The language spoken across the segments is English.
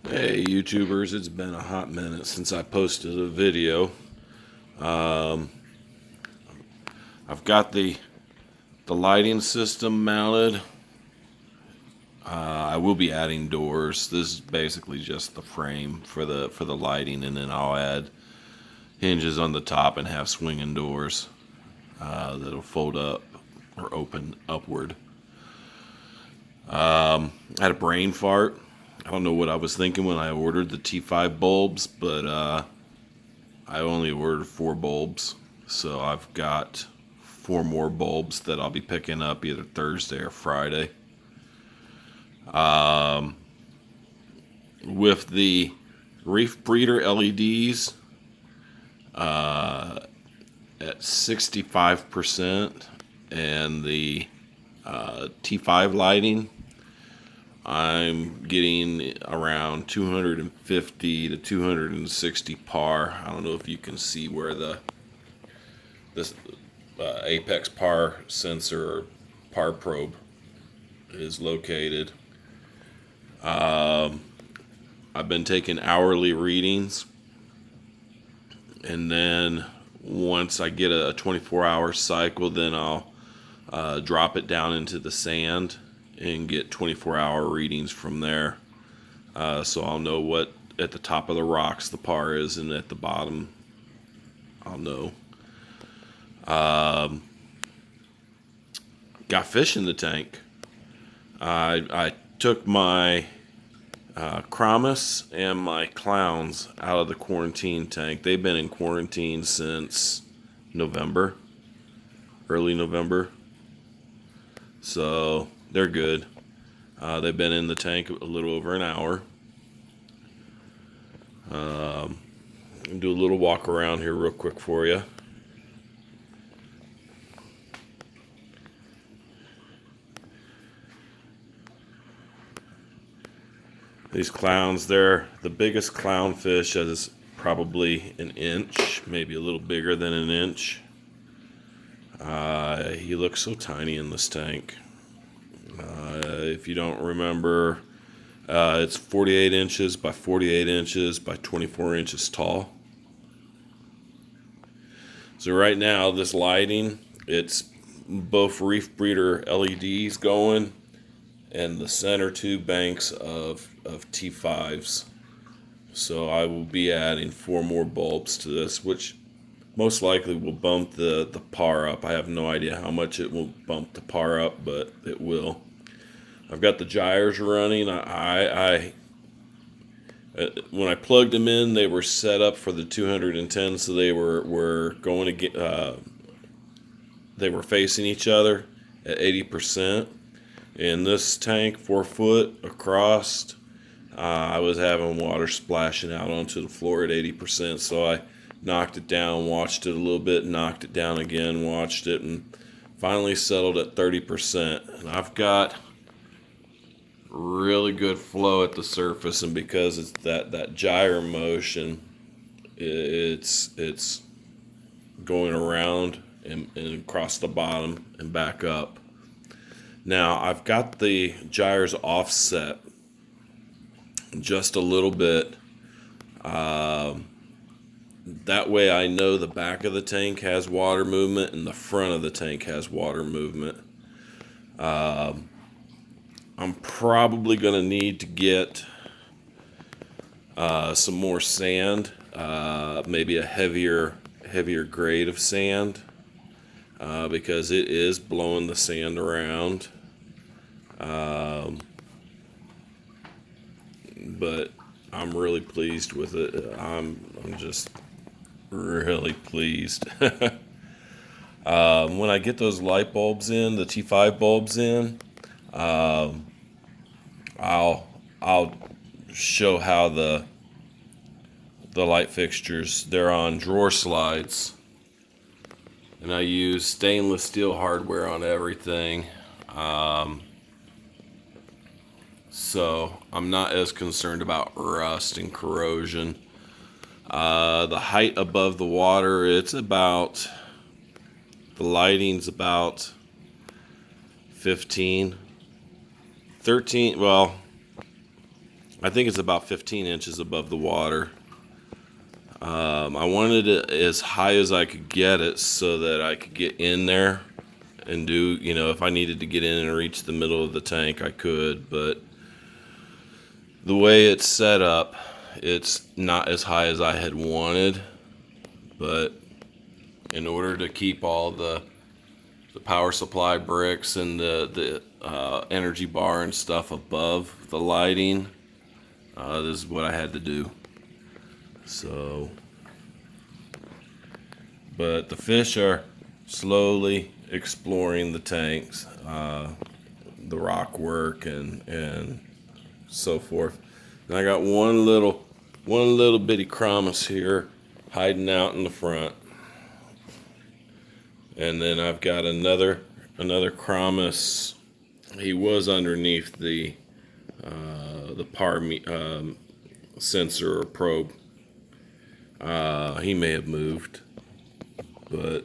Hey YouTubers, it's been a hot minute since I posted a video. Um, I've got the lighting system mounted. I will be adding doors. This is basically just the frame for the lighting, and then I'll add hinges on the top and have swinging doors that'll fold up or open upward. I had a brain fart. I don't know what I was thinking when I ordered the T5 bulbs, but I only ordered 4 bulbs, so I've got 4 more bulbs that I'll be picking up either Thursday or Friday. With the Reef Breeder LEDs at 65% and the T5 lighting, I'm getting around 250 to 260 par. I don't know if you can see where this apex par sensor or par probe is located. I've been taking hourly readings, and then once I get a 24-hour cycle, then I'll drop it down into the sand and get 24-hour readings from there. So I'll know what at the top of the rocks the par is, and at the bottom I'll know. Got fish in the tank. I took my Kramis and my clowns out of the quarantine tank. They've been in quarantine since November, early November. So they're good. They've been in the tank a little over an hour. Do a little walk around here real quick for you. These clowns, they're the biggest clownfish that is probably an inch, maybe a little bigger than an inch. He looks so tiny in this tank. If you don't remember, it's 48 inches by 48 inches by 24 inches tall. So right now, this lighting, it's both Reef Breeder LEDs going and the center 2 banks of T5s. So I will be adding 4 more bulbs to this, which most likely will bump the par up. I have no idea how much it will bump the par up, but it will. I've got the Gyres running. When I plugged them in, they were set up for the 210, so they were going to get they were facing each other at 80%. In this tank, 4 foot across, I was having water splashing out onto the floor at 80%, so I knocked it down, watched it a little bit, knocked it down again, watched it, and finally settled at 30%. And I've got really good flow at the surface, and because it's that gyre motion, it's going around and across the bottom and back up. Now I've got the gyres offset just a little bit. That way I know the back of the tank has water movement and the front of the tank has water movement. I'm probably going to need to get some more sand, maybe a heavier grade of sand, because it is blowing the sand around. But I'm really pleased with it. I'm just really pleased. When I get those light bulbs in, the T5 bulbs in, I'll show how the light fixtures, they're on drawer slides, and I use stainless steel hardware on everything. So I'm not as concerned about rust and corrosion. The height above the water, it's about, the lighting's about 15, 13, well, I think it's about 15 inches above the water. I wanted it as high as I could get it so that I could get in there and do, if I needed to get in and reach the middle of the tank, I could. But the way it's set up, it's not as high as I had wanted. But in order to keep all the power supply bricks and the energy bar and stuff above the lighting, this is what I had to do. So, but the fish are slowly exploring the tanks, the rock work and so forth. And I got one little bitty chromis here hiding out in the front, and then I've got another chromis. He was underneath the PAR sensor or probe. He may have moved, but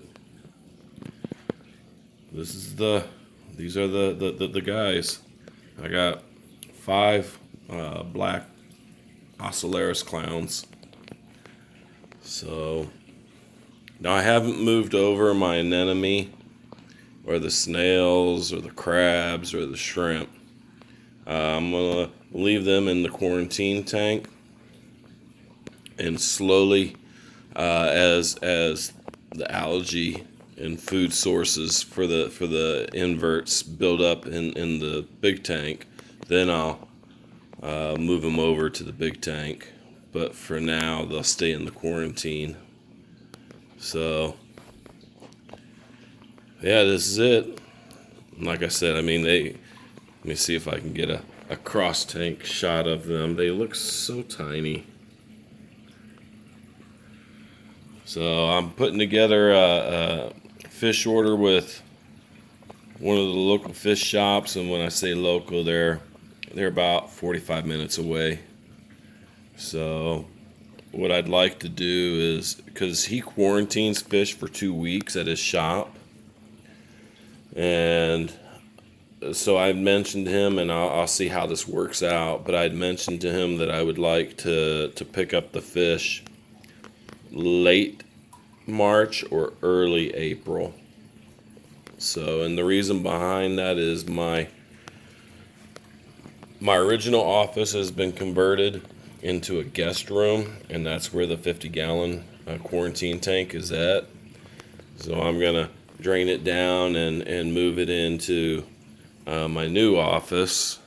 these are the guys. I got 5 black Ocellaris clowns. So now I haven't moved over my anemone or the snails or the crabs or the shrimp. I'm gonna leave them in the quarantine tank, and slowly, as the algae and food sources for the inverts build up in the big tank, then I'll move them over to the big tank. But for now, they'll stay in the quarantine. So yeah, this is it. Like I said, let me see if I can get a cross tank shot of them. They look so tiny. So I'm putting together a fish order with one of the local fish shops, and when I say local, they're about 45 minutes away. So what I'd like to do is, because he quarantines fish for 2 weeks at his shop, and so I mentioned to him, and I'll see how this works out, but I'd mentioned to him that I would like to pick up the fish late March or early April. So, and the reason behind that is my original office has been converted into a guest room, and that's where the 50-gallon quarantine tank is at. So I'm gonna drain it down and move it into my new office.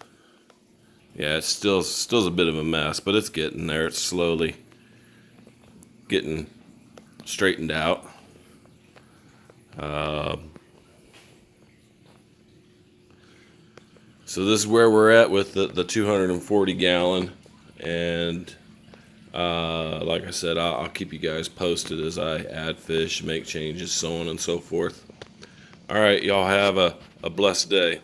Yeah, it's still a bit of a mess, but it's getting there. It's slowly getting straightened out. So this is where we're at with the 240 gallon, and like I said, I'll keep you guys posted as I add fish, make changes, so on and so forth. All right, y'all have a blessed day.